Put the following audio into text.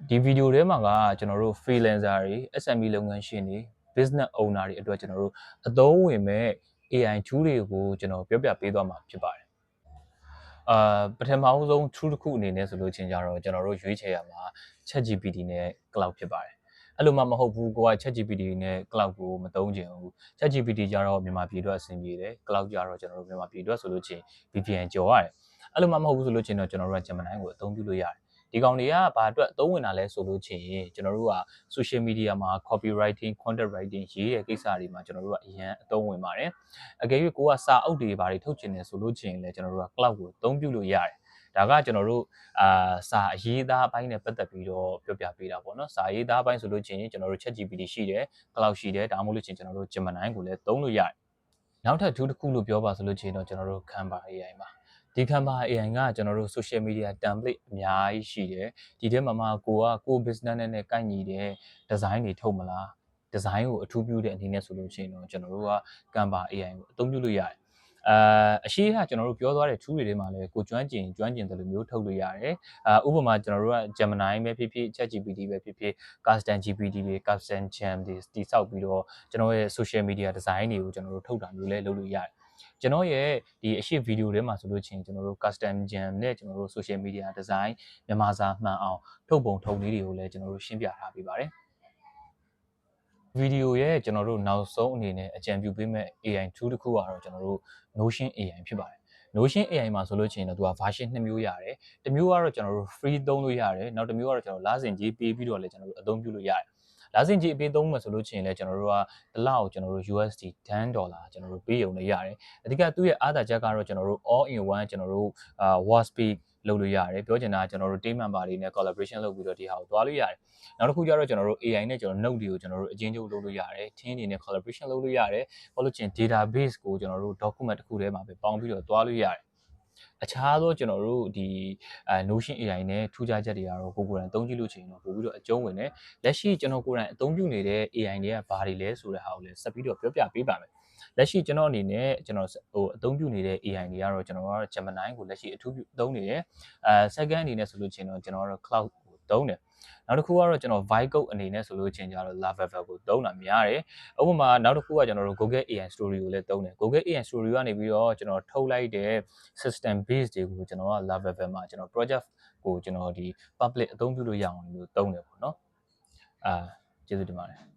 ဒီဗီဒီယိုထဲမှာကကျွန်တော်တို့ freelancer တွေ SME လုပ်ငန်းရှင်တွေ business owner တွေအတွက်ကျွန်တော်တို့အသုံးဝင်မဲ့ AI tool တွေကိုကျွန်တော်ပြောပြပေးသွားမှာဖြစ်ပါတယ်ပထမအဆုံး tool တစ်ခုအနေနဲ့ဆိုလို့ချင်းကြတော့ကျွန်တော်တို့ရွေးချယ်ရမှာ ChatGPT နဲ့ Cloud ဖြစ်ပါတယ်အဲ့လိုမှမဟုတ်ဘူးကိုက ChatGPT နဲ့ Cloud ကိုမသုံးချင်ဘူး ChatGPT ကြတော့မြန်မာပြည်အတွက်အဆင်ပြေတယ် Cloud ကြတော့ကျွန်တော်တို့မြန်မာပြည်အတွက်ဆိုလို့ချင်း VPN ကျော်ရတယ်အဲ့လိုမှမဟုတ်ဘူးဆိုလို့ချင်းတော့ကျွန်တော်တို့က Gemini ကိုအသုံးပြုလို့ရတယ်ဒီကောင်တွေကဘာအတွက်အသုံးဝင်တာလဲဆိုလို့ချင်းကျွန်တော်တို့က social media မှာ copywriting content writing ရေးတဲ့ကိစ္စတွေမှာကျွန်တော်တို့ကအရင်အသုံးဝင်ပါတယ်အကယ်၍ကိုကစာအုပ်တွေဘာတွေထုတ်ချင်တယ်ဆိုလို့ချင်းလည်းကျွန်တော်တို့က cloud ကိုအသုံးပြုလို့ရတယ်ဒါကကျွန်တော်တို့စာအရေးသားအပိုင်းနဲ့ပတ်သက်ပြီးတော့ပြောပြပေးတာပေါ့နော်စာအရေးသားအပိုင်းဆိုလို့ချင်းကျွန်တော်တို့ ChatGPT ရှိတယ် cloud ရှိတယ်ဒါမှမဟုတ်လို့ချင်းကျွန်တော်တို့ Gemini ကိုလည်းသုံးလို့ရတယ်နောက်ထပ် tool တစ်ခုလို့ပြောပါဆိုလို့ချင်းတော့ကျွန်တော်တို့ Canva AI ပါဒီ Canva AI ကကျွန်တော်တို့ social media template အများကြီးရှိတယ်ဒီထဲမှာမှကို business နဲ့ကိုက်ညီတဲ့ design တွေထုတ်မလား design ကိုအထူးပြုတဲ့အနေနဲ့ဆိုလို့ရှိရင်တော့ကျွန်တော်တို့က Canva AI ကိုအသုံးပြုလို့ရတယ်အရှိကကျွန်တော်တို့ပြောသွားတဲ့ tool တွေထဲမှာလည်းကိုကျွမ်းကျင်တယ်လို့မျိုးထုတ်လို့ရတယ်ဥပမာကျွန်တော်တို့က Gemini ပဲဖြစ်ဖြစ် ChatGPT ပဲဖြစ်ဖြစ် Custom GPT တွေ Custom Gem တွေတိစောက်ပြီးတော့ကျွန်တော်ရဲ့ social media design တွေကိုကျွန်တော်တို့ထုတ်တာမျိုးလည်းလုပ်လို့ရတယ်ကျွန်တော်ရဲ့ဒီအရှိဗီဒီယိုထဲမှာဆိုလို့ချင်းကျွန်တော်တို့ custom gem နဲ့ကျွန်တော်တို့ social media design မြန်မာစာမှန်အောင်ထုတ်ပုံထုတ်နည်းတွေကိုလည်းကျွန်တော်တို့ရှင်းပြထားပေးပါတယ်ဗီဒီယိုရဲ့ကျွန်တော်တို့နောက်ဆုံးအနေနဲ့အကြံပြုပေးမဲ့ AI tool တစ်ခုကတော့ကျွန်တော်တို့ Notion AI ဖြစ်ပါတယ် Notion AI မှာဆိုလို့ချင်းတော့သူက version 2မျိုးရတယ်တစ်မျိုးကတော့ကျွန်တော်တို့ free သုံးလို့ရတယ်နောက်တစ်မျိုးကတော့ကျွန်တော်လစဉ်ကြီးပေးပြီးတော့လည်းကျွန်တော်တို့အသုံးပြုလို့ရတယ်လစဉ်ကြီးအပေးသုံးမှဆိုလို့ချင်းလည်းကျွန်တော်တို့ကတစ်လကိုကျွန်တော်တို့ USD $10ကျွန်တော်တို့ပေးရုံနဲ့ရတယ်အဓိကသူ့ရဲ့အားသာချက်ကတော့ကျွန်တော်တို့ all in one ကျွန်တော်တို့word speed လုပ်လို့ရတယ်ပြောချင်တာကျွန်တော်တို့ team member တွေနဲ့ collaboration လုပ်ပြီးတော့ဒီဟာကိုသွားလို့ရတယ်နောက်တစ်ခုကျတော့ကျွန်တော်တို့ AI နဲ့ကျွန်တော် note တွေကိုကျွန်တော်တို့အချင်းချင်းလုပ်လို့ရတယ် team တွေနဲ့ collaboration လုပ်လို့ရတယ်ဘာလို့ချင်း database ကိုကျွန်တော်တို့ document တစ်ခုထဲမှာပဲပေါင်းပြီးတော့သွားလို့ရတယ်အခြားသောကျွန်တော်တို့ဒီNotion AI နဲ့ထူးခြားချက်တွေကတော့ကိုယ်တိုင်အသုံးပြုလို့ချင်တော့ပို့ပြီးတော့အကျုံးဝင်တယ်လက်ရှိကျွန်တော်ကိုယ်တိုင်အသုံးပြုနေတဲ့ AI တွေကဘာတွေလဲဆိုတဲ့ဟာကိုလည်းဆက်ပြီးတော့ပြောပြပေးပါမယ်လက်ရှိကျွန်တော်အနေနဲ့ကျွန်တော်အသုံးပြုနေတဲ့ AI တွေကတော့ကျွန်တော်ကတော့ Gemini ကိုလက်ရှိအထူးပြုသုံးနေတယ်second အနေနဲ့ဆိုလို့ချင်းတော့ကျွန်တော်ကတော့ Cloud ကိုသုံးတယ်နောက်တစ်ခုကတော့ကျွန်တော် Vibe Code အနေနဲ့ဆိုလို့ချင်းကြတော့ Laravel ကိုသုံးတာများတယ်ဥပမာနောက်တစ်ခုကကျွန်တော်တို့ Google AI Story ကိုလည်းသုံးတယ် Google AI Story ကနေပြီးတော့ကျွန်တော်ထုတ်လိုက်တဲ့ system base တွေကိုကျွန်တော်က Laravel မှာကျွန်တော် project ကိုကျွန်တော်ဒီ public အသုံးပြုလို့ရအောင်လို့သုံးတယ်ပေါ့နော်ကျေးဇူးတင်ပါတယ်